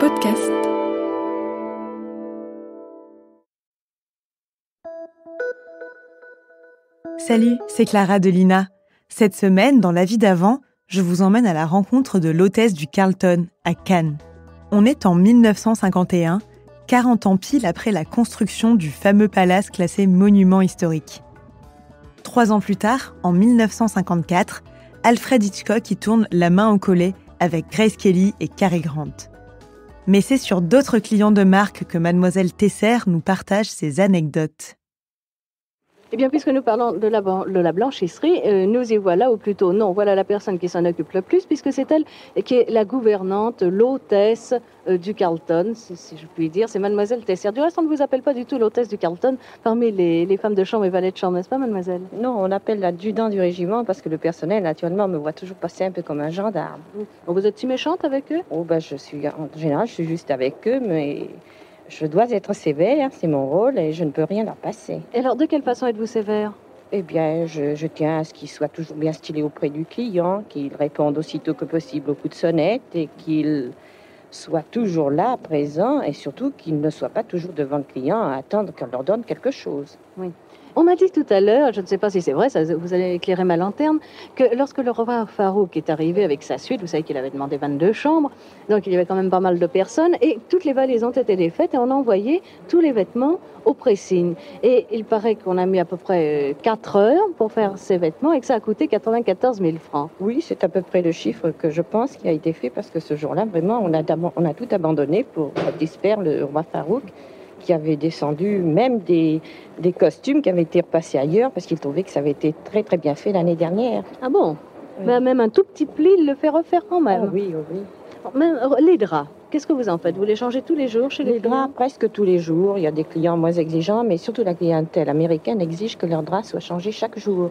Podcast. Salut, c'est Clara de Lina. Cette semaine, dans La vie d'avant, je vous emmène à la rencontre de l'hôtesse du Carlton, à Cannes. On est en 1951, 40 ans pile après la construction du fameux palace classé monument historique. 3 ans plus tard, en 1954, Alfred Hitchcock y tourne La main au collet avec Grace Kelly et Cary Grant. Mais c'est sur d'autres clients de marque que Mademoiselle Tesser nous partage ses anecdotes. Eh bien, puisque nous parlons de la blanchisserie, nous y voilà, ou plutôt non, voilà la personne qui s'en occupe le plus, puisque c'est elle qui est la gouvernante, l'hôtesse du Carlton, si je puis dire, c'est Mademoiselle Tesser. Du reste, on ne vous appelle pas du tout l'hôtesse du Carlton parmi les femmes de chambre et valets de chambre, n'est-ce pas, mademoiselle? Non, on appelle l'adjudant du régiment parce que le personnel, naturellement, me voit toujours passer un peu comme un gendarme. Vous êtes si méchante avec eux? En général, je suis juste avec eux, mais je dois être sévère, c'est mon rôle et je ne peux rien leur passer. Et alors, de quelle façon êtes-vous sévère? Eh bien, je tiens à ce qu'ils soient toujours bien stylés auprès du client, qu'ils répondent aussitôt que possible au coup de sonnette et qu'ils soient toujours là, présents, et surtout qu'ils ne soient pas toujours devant le client à attendre qu'on leur donne quelque chose. Oui. On m'a dit tout à l'heure, je ne sais pas si c'est vrai, ça, vous allez éclairer ma lanterne, que lorsque le roi Farouk est arrivé avec sa suite, vous savez qu'il avait demandé 22 chambres, donc il y avait quand même pas mal de personnes, et toutes les valises ont été défaites et on a envoyé tous les vêtements au pressing. Et il paraît qu'on a mis à peu près 4 heures pour faire ces vêtements et que ça a coûté 94 000 francs. Oui, c'est à peu près le chiffre que je pense qui a été fait parce que ce jour-là, vraiment, on a tout abandonné pour satisfaire le roi Farouk, qui avait descendu même des costumes qui avaient été repassés ailleurs parce qu'il trouvait que ça avait été très très bien fait l'année dernière. Ah bon? Oui. Ben, même un tout petit pli, il le fait refaire quand même. Ah oui, oui. Même les draps, qu'est-ce que vous en faites? Vous les changez tous les jours chez les clients? draps, presque tous les jours. Il y a des clients moins exigeants, mais surtout la clientèle américaine exige que leurs draps soient changés chaque jour.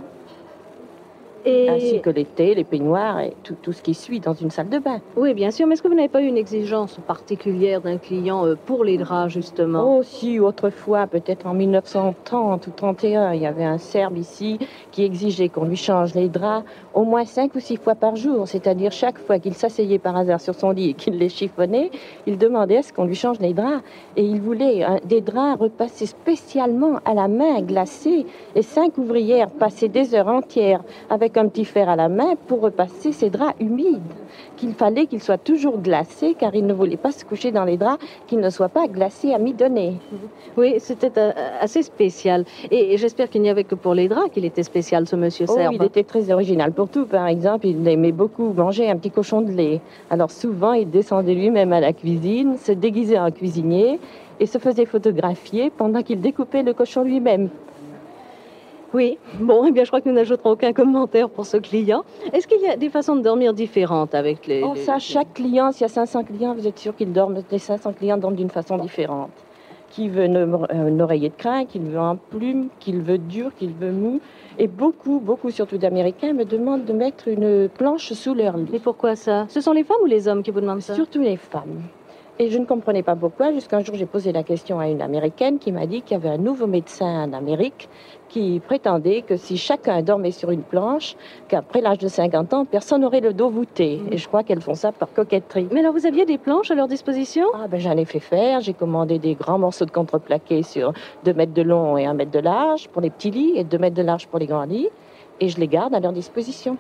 Ainsi que l'été, les peignoirs et tout ce qui suit dans une salle de bain. Oui, bien sûr, mais est-ce que vous n'avez pas eu une exigence particulière d'un client pour les draps, justement? Oh, si, autrefois, peut-être en 1930 ou 31, il y avait un Serbe ici qui exigeait qu'on lui change les draps au moins 5 ou 6 fois par jour. C'est-à-dire chaque fois qu'il s'asseyait par hasard sur son lit et qu'il les chiffonnait, il demandait à ce qu'on lui change les draps. Et il voulait des draps repassés spécialement à la main, glacés. Et 5 ouvrières passaient des heures entières avec un petit fer à la main pour repasser ces draps humides, qu'il fallait qu'ils soient toujours glacés car il ne voulait pas se coucher dans les draps qui ne soient pas glacés à mi-donner. Oui, c'était assez spécial. Et j'espère qu'il n'y avait que pour les draps qu'il était spécial, ce monsieur Serbe. Il était très original pour tout. Par exemple, il aimait beaucoup manger un petit cochon de lait. Alors souvent, il descendait lui-même à la cuisine, se déguisait en cuisinier et se faisait photographier pendant qu'il découpait le cochon lui-même. Oui, bon, eh bien, je crois que nous n'ajouterons aucun commentaire pour ce client. Est-ce qu'il y a des façons de dormir différentes avec les... Chaque client, s'il y a 500 clients, vous êtes sûr qu'ils dorment, les 500 clients dorment d'une façon différente. Qui veut un oreiller de crin, qui veut en plume, qui veut dur, qui veut mou. Et beaucoup, surtout d'Américains, me demandent de mettre une planche sous leur lit. Et pourquoi ça? Ce sont les femmes ou les hommes qui vous demandent ça? Surtout les femmes. Et je ne comprenais pas pourquoi, jusqu'un jour j'ai posé la question à une Américaine qui m'a dit qu'il y avait un nouveau médecin en Amérique qui prétendait que si chacun dormait sur une planche, qu'après l'âge de 50 ans, personne n'aurait le dos voûté. Et je crois qu'elles font ça par coquetterie. Mais alors vous aviez des planches à leur disposition? J'en ai fait faire, j'ai commandé des grands morceaux de contreplaqué sur 2 mètres de long et 1 mètre de large pour les petits lits et 2 mètres de large pour les grands lits. Et je les garde à leur disposition.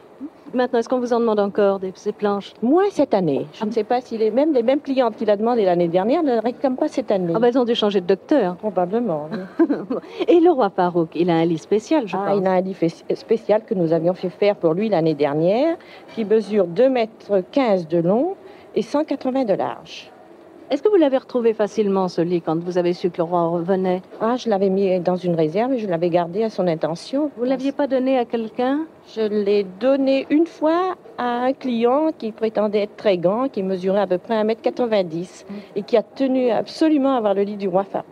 Maintenant, est-ce qu'on vous en demande encore ces planches? Moi, cette année. Je ne sais pas si les mêmes clientes qui l'a demandé l'année dernière ne le réclament pas cette année. Elles ont dû changer de docteur. Probablement. Oui. Et le roi Farouk, il a un lit spécial, je pense. Il a un lit spécial que nous avions fait faire pour lui l'année dernière, qui mesure 2,15 mètres de long et 180 de large. Est-ce que vous l'avez retrouvé facilement, ce lit, quand vous avez su que le roi revenait? Je l'avais mis dans une réserve et je l'avais gardé à son intention. Vous ne l'aviez pas donné à quelqu'un? Je l'ai donné une fois à un client qui prétendait être très grand, qui mesurait à peu près 1,90 m et qui a tenu absolument à avoir le lit du roi Farouk.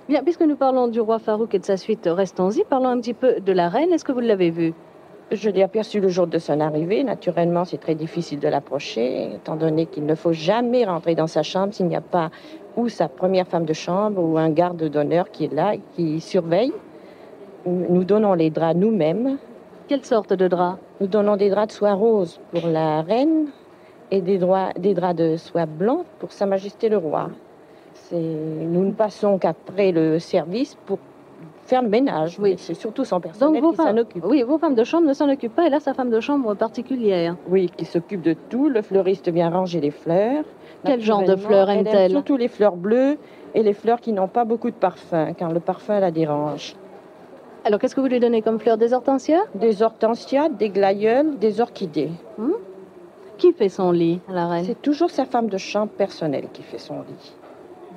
Bien, puisque nous parlons du roi Farouk et de sa suite, restons-y. Parlons un petit peu de la reine. Est-ce que vous l'avez vue? Je l'ai aperçu le jour de son arrivée. Naturellement, c'est très difficile de l'approcher, étant donné qu'il ne faut jamais rentrer dans sa chambre s'il n'y a pas ou sa première femme de chambre ou un garde d'honneur qui est là, qui surveille. Nous donnons les draps nous-mêmes. Quelle sorte de drap? Nous donnons des draps de soie rose pour la reine et des draps de soie blanc pour Sa Majesté le Roi. Nous ne passons qu'après le service pour faire le ménage. Oui. C'est surtout son personnel Donc qui s'en occupe. oui, vos femmes de chambre ne s'en occupent pas, et là, sa femme de chambre particulière. Oui, qui s'occupe de tout. Le fleuriste vient ranger les fleurs. Quel genre de Naturellement, fleurs elle aime-t-elle? Surtout les fleurs bleues et les fleurs qui n'ont pas beaucoup de parfum, car le parfum la dérange. Alors, qu'est-ce que vous lui donnez comme fleurs? Des hortensias? Des hortensias, des glaïeuls, des orchidées. Qui fait son lit, la reine? C'est toujours sa femme de chambre personnelle qui fait son lit.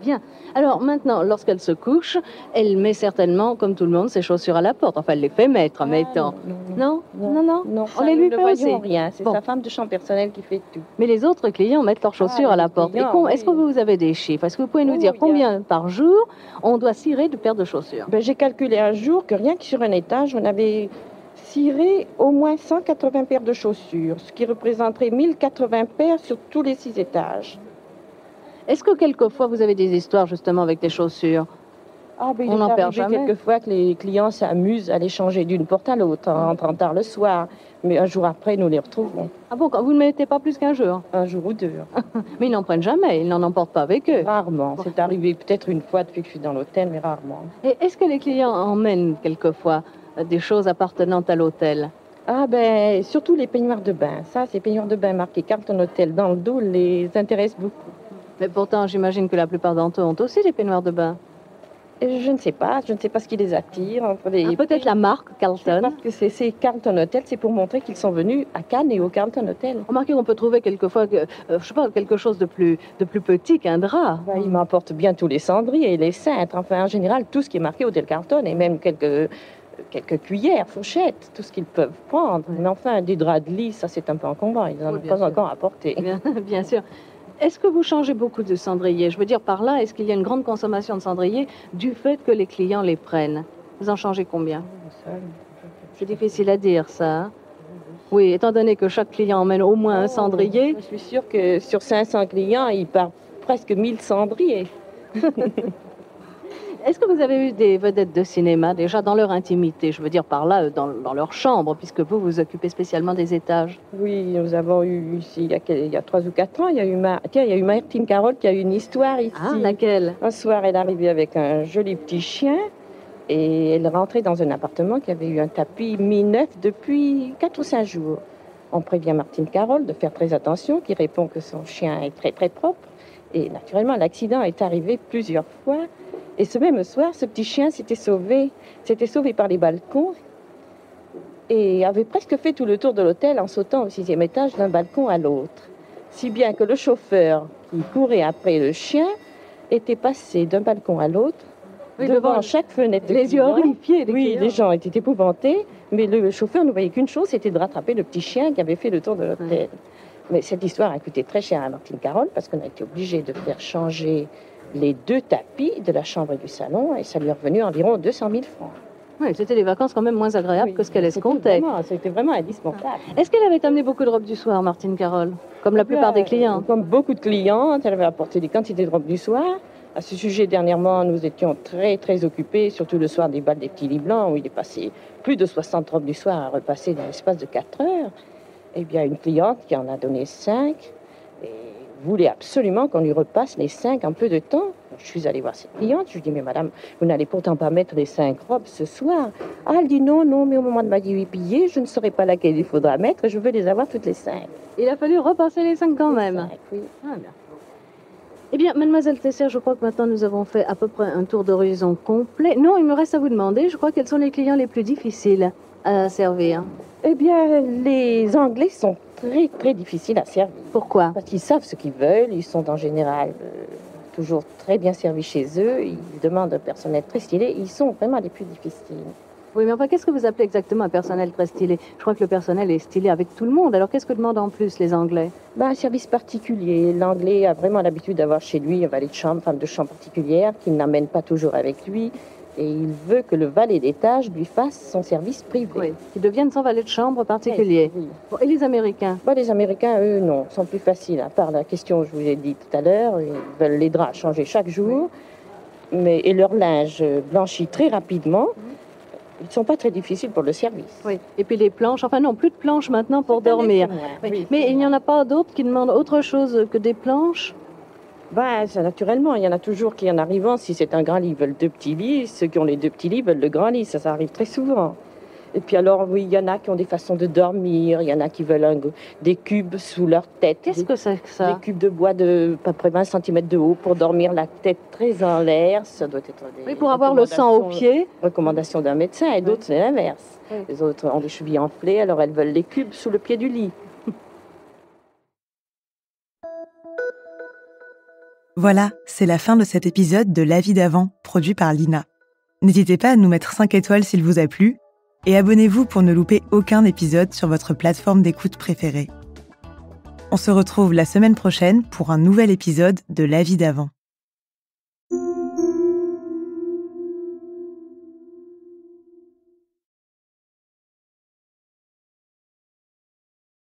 Bien. Alors maintenant, lorsqu'elle se couche, elle met certainement, comme tout le monde, ses chaussures à la porte. Enfin, elle les fait mettre, mettons. Non? Non, On ça, les nous lui ne fait voyons aussi? rien. C'est Bon. sa femme de chambre personnelle qui fait tout. Mais les autres clients mettent leurs chaussures à la les porte. clients, Est-ce que oui. vous avez des chiffres? Est-ce que vous pouvez nous dire il y a- combien par jour on doit cirer de paires de chaussures? J'ai calculé un jour que rien que sur un étage, on avait ciré au moins 180 paires de chaussures, ce qui représenterait 1080 paires sur tous les 6 étages. Est-ce que quelquefois vous avez des histoires justement avec les chaussures? Il On est n'en perd arrivé jamais. quelquefois que les clients s'amusent à les changer d'une porte à l'autre en rentrant tard le soir. Mais un jour après, nous les retrouvons. Ah bon, vous ne mettez pas plus qu'un jour? Un jour ou deux. Mais ils n'en prennent jamais, ils n'en emportent pas avec eux. Rarement. C'est arrivé peut-être une fois depuis que je suis dans l'hôtel, mais rarement. Et est-ce que les clients emmènent quelquefois des choses appartenant à l'hôtel? Surtout les peignoirs de bain. Ça, ces peignoirs de bain marqués Carlton Hotel dans le dos les intéressent beaucoup. Mais pourtant, j'imagine que la plupart d'entre eux ont aussi des peignoirs de bain. Et je ne sais pas ce qui les attire. Peut-être la marque Carlton. Parce que c'est Carlton Hotel, c'est pour montrer qu'ils sont venus à Cannes et au Carlton Hotel. Remarquez qu'on peut trouver quelquefois, quelque chose de plus petit qu'un drap. Ils m'emportent bien tous les cendriers et les cintres. Enfin, en général, tout ce qui est marqué Hôtel Carlton et même quelques cuillères, fourchettes, tout ce qu'ils peuvent prendre. Mais enfin, des draps de lit, ça c'est un peu encombrant. Ils n'en ont pas encore apporté. Bien sûr. Est-ce que vous changez beaucoup de cendriers? Je veux dire par là, est-ce qu'il y a une grande consommation de cendriers du fait que les clients les prennent? Vous en changez combien? C'est difficile à dire ça. Hein? Oui, étant donné que chaque client emmène au moins un cendrier. Je suis sûre que sur 500 clients, il part presque 1000 cendriers. Est-ce que vous avez eu des vedettes de cinéma déjà dans leur intimité? Je veux dire par là, dans leur chambre, puisque vous vous occupez spécialement des étages. Oui, nous avons eu ici, il y a 3 ou 4 ans, il y a eu Martine Carole qui a eu une histoire ici. Ah, laquelle? Un soir, elle est arrivée avec un joli petit chien et elle rentrait dans un appartement qui avait eu un tapis mi-neuf depuis 4 ou 5 jours. On prévient Martine Carole de faire très attention, qui répond que son chien est très très propre. Et naturellement, l'accident est arrivé plusieurs fois. Et ce même soir, ce petit chien s'était sauvé par les balcons et avait presque fait tout le tour de l'hôtel en sautant au 6e étage d'un balcon à l'autre. Si bien que le chauffeur qui courait après le chien était passé d'un balcon à l'autre, devant chaque fenêtre de les yeux horrifiés des clients. Les gens étaient épouvantés, mais le chauffeur ne voyait qu'une chose, c'était de rattraper le petit chien qui avait fait le tour de l'hôtel. Mais cette histoire a coûté très cher à Martine Carole parce qu'on a été obligé de faire changer les 2 tapis de la chambre et du salon, et ça lui est revenu environ 200 000 francs. Oui, c'était des vacances quand même moins agréables que ce qu'elle escomptait. C'était vraiment indispensable. Est-ce qu'elle avait amené beaucoup de robes du soir, Martine Carole, comme la plupart des clients? Comme beaucoup de clientes, elle avait apporté des quantités de robes du soir. À ce sujet, dernièrement, nous étions très, très occupés, surtout le soir des bals des petits lits blancs, où il est passé plus de 60 robes du soir à repasser dans l'espace de 4 heures. Eh bien, une cliente qui en a donné 5, et voulait absolument qu'on lui repasse les 5 en peu de temps. Je suis allée voir cette cliente, je lui dis, mais madame, vous n'allez pourtant pas mettre les 5 robes ce soir. Ah, elle dit non, mais au moment de m'habiller, je ne saurais pas laquelle il faudra mettre, je veux les avoir toutes les 5. Il a fallu repasser les 5 quand même. 5, oui. Ah, bien. Eh bien, mademoiselle Tesser, je crois que maintenant nous avons fait à peu près un tour d'horizon complet. Non, il me reste à vous demander, je crois, quels sont les clients les plus difficiles à servir. Eh bien, les Anglais sont très, très difficiles à servir. Pourquoi? Parce qu'ils savent ce qu'ils veulent, ils sont en général toujours très bien servis chez eux, ils demandent un personnel très stylé, ils sont vraiment les plus difficiles. Oui, mais enfin, qu'est-ce que vous appelez exactement un personnel très stylé? Je crois que le personnel est stylé avec tout le monde, alors qu'est-ce que demandent en plus les Anglais? Un service particulier. L'Anglais a vraiment l'habitude d'avoir chez lui un valet de chambre, femme de chambre particulière, qu'il n'amène pas toujours avec lui. Et il veut que le valet d'étage lui fasse son service privé. Oui, qui devienne son valet de chambre particulier. Oui. Bon, et les Américains? Les Américains, eux, non, sont plus faciles. À part la question que je vous ai dit tout à l'heure, ils veulent les draps changer chaque jour, et leur linge blanchi très rapidement. Ils ne sont pas très difficiles pour le service. Oui. Et puis les planches, enfin non, plus de planches maintenant pour dormir. Oui. Mais il n'y en a pas d'autres qui demandent autre chose que des planches? Ça, naturellement, il y en a toujours qui, en arrivant, si c'est un grand lit, veulent 2 petits lits. Ceux qui ont les 2 petits lits veulent le grand lit. Ça arrive très souvent. Et puis alors, oui, il y en a qui ont des façons de dormir. Il y en a qui veulent des cubes sous leur tête. Qu'est-ce que c'est que ça? Des cubes de bois de à peu près 20 cm de haut pour dormir la tête très en l'air. Ça doit être Oui, pour avoir le sang aux pieds. Recommandation d'un médecin. Et d'autres, c'est l'inverse. Oui. Les autres ont des chevilles enflées, alors elles veulent les cubes sous le pied du lit. Voilà, c'est la fin de cet épisode de La vie d'avant, produit par Lina. N'hésitez pas à nous mettre 5 étoiles s'il vous a plu, et abonnez-vous pour ne louper aucun épisode sur votre plateforme d'écoute préférée. On se retrouve la semaine prochaine pour un nouvel épisode de La vie d'avant.